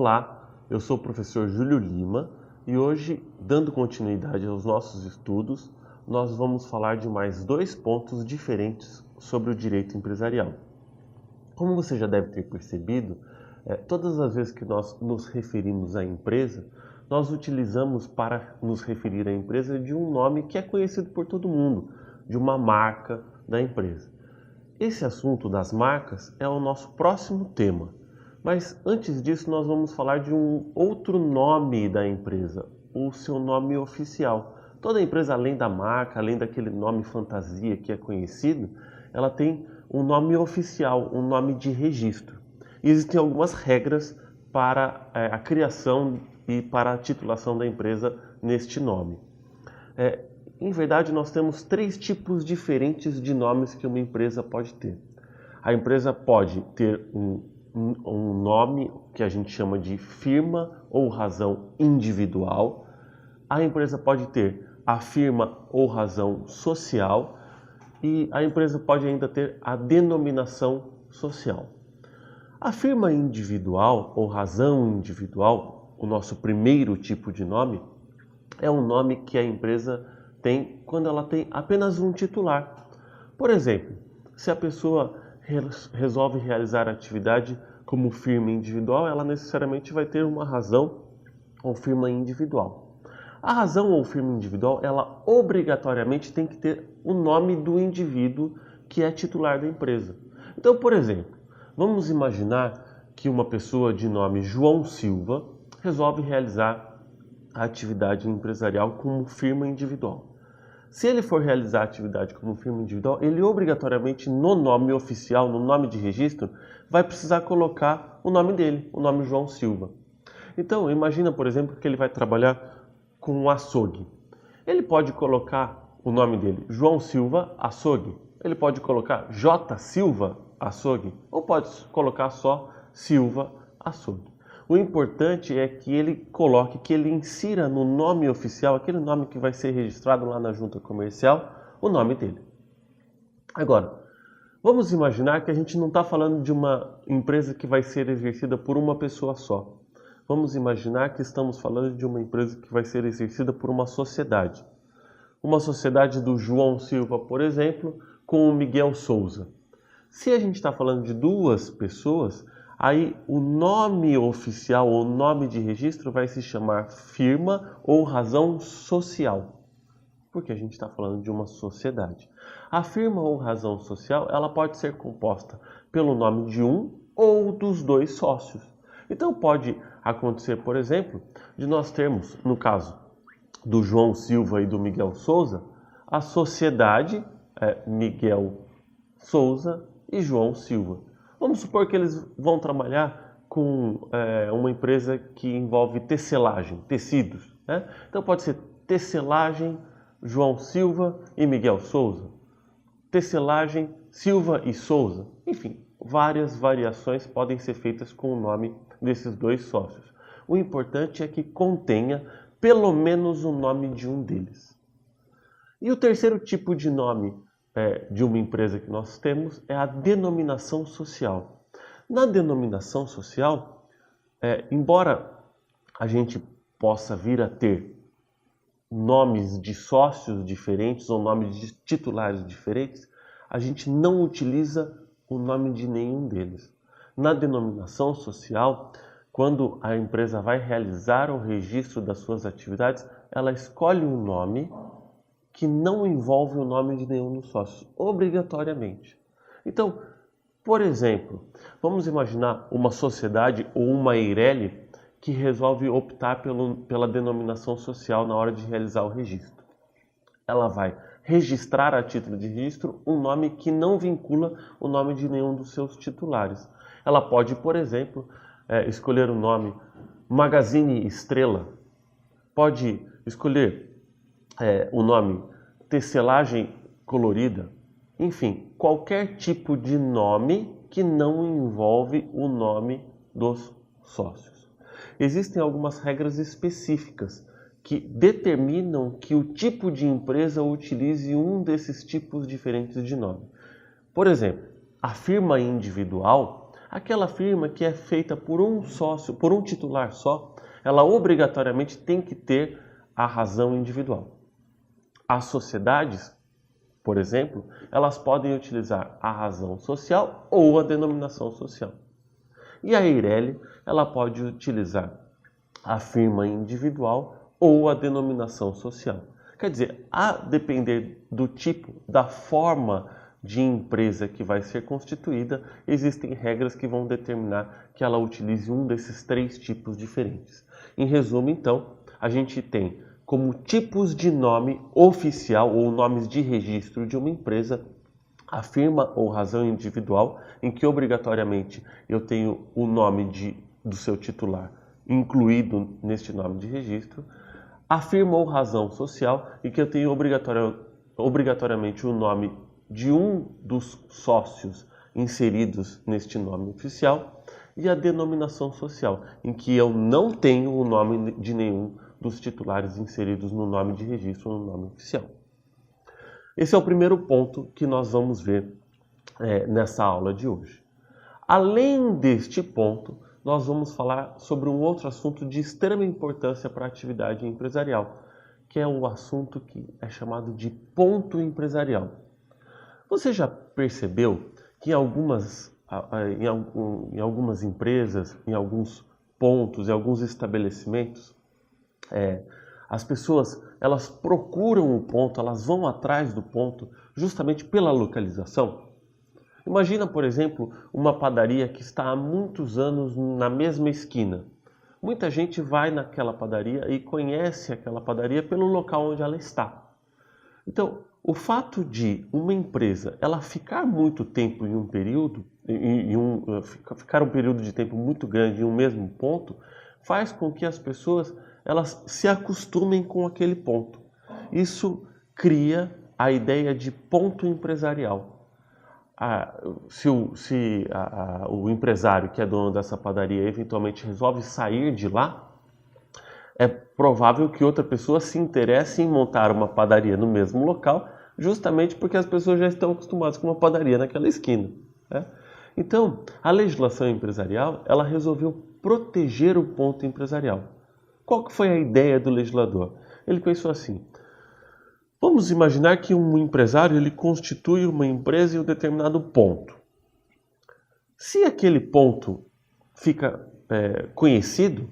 Olá, eu sou o professor Júlio Lima e hoje, dando continuidade aos nossos estudos, nós vamos falar de mais dois pontos diferentes sobre o direito empresarial. Como você já deve ter percebido, todas as vezes que nós nos referimos à empresa, nós utilizamos para nos referir à empresa de um nome que é conhecido por todo mundo, de uma marca da empresa. Esse assunto das marcas é o nosso próximo tema, mas antes disso nós vamos falar de um outro nome da empresa, o seu nome oficial. Toda empresa, além da marca, além daquele nome fantasia que é conhecido, ela tem um nome oficial, um nome de registro. E existem algumas regras para a criação e para a titulação da empresa neste nome. Em verdade, nós temos três tipos diferentes de nomes que uma empresa pode ter. A empresa pode ter um nome que a gente chama de firma ou razão individual. A empresa pode ter a firma ou razão social. E a empresa pode ainda ter a denominação social. A firma individual ou razão individual, o nosso primeiro tipo de nome, é um nome que a empresa tem quando ela tem apenas um titular. Por exemplo, se a pessoa resolve realizar a atividade como firma individual, ela necessariamente vai ter uma razão ou firma individual. A razão ou firma individual, ela obrigatoriamente tem que ter o nome do indivíduo que é titular da empresa. Então, por exemplo, vamos imaginar que uma pessoa de nome João Silva resolve realizar a atividade empresarial como firma individual. Se ele for realizar a atividade como firma individual, ele obrigatoriamente no nome oficial, no nome de registro, vai precisar colocar o nome dele, o nome João Silva. Então, imagina, por exemplo, que ele vai trabalhar com um açougue. Ele pode colocar o nome dele, João Silva Açougue. Ele pode colocar J. Silva Açougue. Ou pode colocar só Silva Açougue. O importante é que ele coloque, que ele insira no nome oficial, aquele nome que vai ser registrado lá na junta comercial, o nome dele. Agora, vamos imaginar que a gente não está falando de uma empresa que vai ser exercida por uma pessoa só. Vamos imaginar que estamos falando de uma empresa que vai ser exercida por uma sociedade. Uma sociedade do João Silva, por exemplo, com o Miguel Souza. Se a gente está falando de duas pessoas, aí o nome oficial ou nome de registro vai se chamar firma ou razão social. Porque a gente está falando de uma sociedade. A firma ou razão social, ela pode ser composta pelo nome de um ou dos dois sócios. Então pode acontecer, por exemplo, de nós termos, no caso do João Silva e do Miguel Souza, a sociedade Miguel Souza e João Silva. Vamos supor que eles vão trabalhar com uma empresa que envolve tecelagem, tecidos. Né? Então pode ser tecelagem João Silva e Miguel Souza, tecelagem Silva e Souza. Enfim, várias variações podem ser feitas com o nome desses dois sócios. O importante é que contenha pelo menos o nome de um deles. E o terceiro tipo de nome de uma empresa que nós temos é a denominação social. Na denominação social, embora a gente possa vir a ter nomes de sócios diferentes ou nomes de titulares diferentes, a gente não utiliza o nome de nenhum deles. Na denominação social, quando a empresa vai realizar o registro das suas atividades, ela escolhe um nome que não envolve o nome de nenhum dos sócios, obrigatoriamente. Então, por exemplo, vamos imaginar uma sociedade ou uma EIRELI que resolve optar pela denominação social na hora de realizar o registro. Ela vai registrar a título de registro um nome que não vincula o nome de nenhum dos seus titulares. Ela pode, por exemplo, escolher o nome Magazine Estrela, pode escolher o nome Tecelagem Colorida, enfim, qualquer tipo de nome que não envolve o nome dos sócios. Existem algumas regras específicas que determinam que o tipo de empresa utilize um desses tipos diferentes de nome. Por exemplo, a firma individual, Aquela firma que é feita por um sócio, por um titular só, ela obrigatoriamente tem que ter a razão individual. As sociedades, por exemplo, elas podem utilizar a razão social ou a denominação social. E a Eireli, ela pode utilizar a firma individual ou a denominação social. Quer dizer, a depender do tipo, da forma de empresa que vai ser constituída, existem regras que vão determinar que ela utilize um desses 3 tipos diferentes. Em resumo, então, a gente tem como tipos de nome oficial ou nomes de registro de uma empresa a firma ou razão individual, em que obrigatoriamente eu tenho o nome do seu titular incluído neste nome de registro, a firma ou razão social, em que eu tenho obrigatoriamente o nome de um dos sócios inseridos neste nome oficial, e a denominação social, em que eu não tenho o nome de nenhum dos titulares inseridos no nome de registro ou no nome oficial. Esse é o primeiro ponto que nós vamos ver nessa aula de hoje. Além deste ponto, nós vamos falar sobre um outro assunto de extrema importância para a atividade empresarial, que é o assunto que é chamado de ponto empresarial. Você já percebeu que em algumas empresas, em alguns pontos, em alguns estabelecimentos, as pessoas elas procuram o ponto, elas vão atrás do ponto justamente pela localização? Imagina, por exemplo, uma padaria que está há muitos anos na mesma esquina. Muita gente vai naquela padaria e conhece aquela padaria pelo local onde ela está. Então, o fato de uma empresa ela ficar muito tempo em um período, ficar um período de tempo muito grande em um mesmo ponto, faz com que as pessoas elas se acostumem com aquele ponto. Isso cria a ideia de ponto empresarial. Se o empresário que é dono dessa padaria eventualmente resolve sair de lá, é provável que outra pessoa se interesse em montar uma padaria no mesmo local, justamente porque as pessoas já estão acostumadas com uma padaria naquela esquina, né? Então, a legislação empresarial, ela resolveu proteger o ponto empresarial. Qual que foi a ideia do legislador? Ele pensou assim: vamos imaginar que um empresário ele constitui uma empresa em um determinado ponto. Se aquele ponto fica conhecido,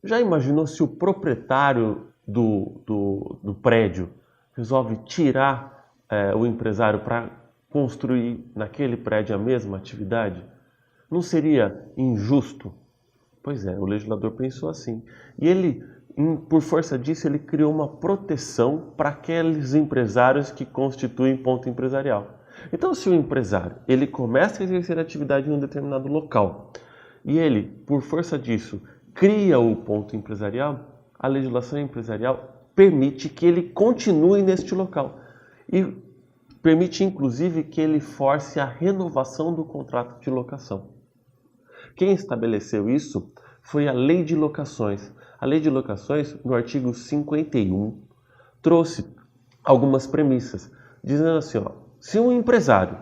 já imaginou se o proprietário do prédio resolve tirar o empresário para construir naquele prédio a mesma atividade? Não seria injusto? Pois é, o legislador pensou assim. E ele, por força disso, ele criou uma proteção para aqueles empresários que constituem ponto empresarial. Então, se o empresário ele começa a exercer atividade em um determinado local e ele, por força disso, cria o ponto empresarial, a legislação empresarial permite que ele continue neste local e permite, inclusive, que ele force a renovação do contrato de locação. Quem estabeleceu isso foi a Lei de Locações. A Lei de Locações, no artigo 51, trouxe algumas premissas, dizendo assim, se um empresário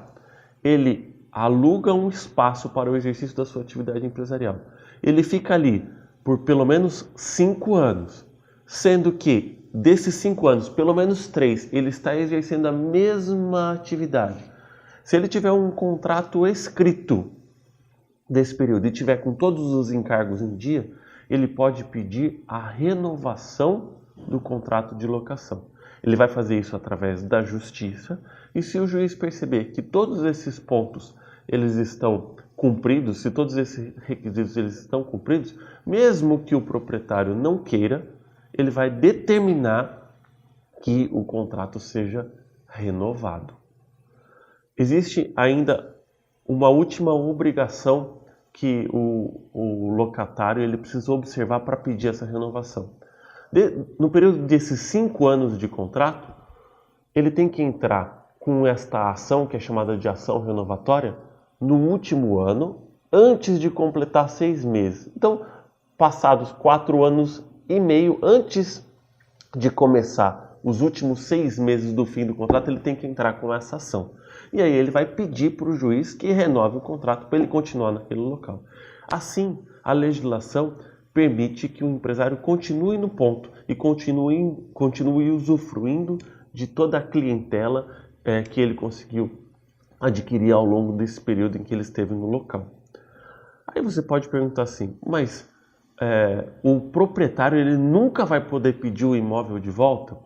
ele aluga um espaço para o exercício da sua atividade empresarial, ele fica ali por pelo menos 5 anos, sendo que desses 5 anos, pelo menos 3, ele está exercendo a mesma atividade. Se ele tiver um contrato escrito desse período e tiver com todos os encargos em dia, ele pode pedir a renovação do contrato de locação. Ele vai fazer isso através da justiça e se o juiz perceber que todos esses pontos eles estão cumpridos, se todos esses requisitos eles estão cumpridos, mesmo que o proprietário não queira, ele vai determinar que o contrato seja renovado. Existe ainda uma última obrigação que o locatário ele precisa observar para pedir essa renovação. No período desses 5 anos de contrato, ele tem que entrar com esta ação, que é chamada de ação renovatória, no último ano, antes de completar 6 meses. Então, passados 4 anos e meio antes de começar os últimos 6 meses do fim do contrato, ele tem que entrar com essa ação. E aí ele vai pedir para o juiz que renove o contrato para ele continuar naquele local. Assim, a legislação permite que o empresário continue no ponto e continue usufruindo de toda a clientela que ele conseguiu adquirir ao longo desse período em que ele esteve no local. Aí você pode perguntar assim, mas o proprietário ele nunca vai poder pedir o imóvel de volta?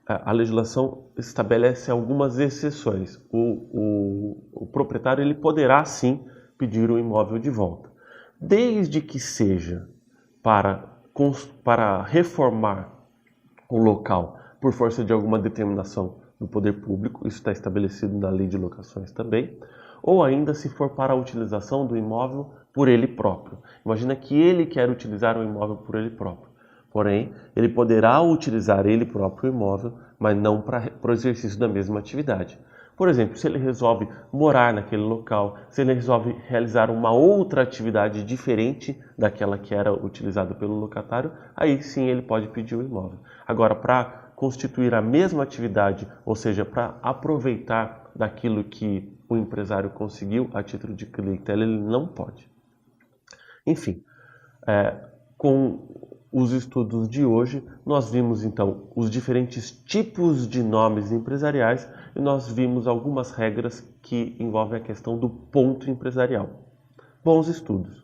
A legislação estabelece algumas exceções. O proprietário ele poderá sim pedir o imóvel de volta, desde que seja para reformar o local por força de alguma determinação do poder público, isso está estabelecido na lei de locações também, ou ainda se for para a utilização do imóvel por ele próprio. Imagina que ele quer utilizar o imóvel por ele próprio. Porém, ele poderá utilizar ele próprio o imóvel, mas não para o exercício da mesma atividade. Por exemplo, se ele resolve morar naquele local, se ele resolve realizar uma outra atividade diferente daquela que era utilizada pelo locatário, aí sim ele pode pedir o imóvel. Agora, para constituir a mesma atividade, ou seja, para aproveitar daquilo que o empresário conseguiu a título de clientela, ele não pode. Enfim, com os estudos de hoje, nós vimos então os diferentes tipos de nomes empresariais e nós vimos algumas regras que envolvem a questão do ponto empresarial. Bons estudos!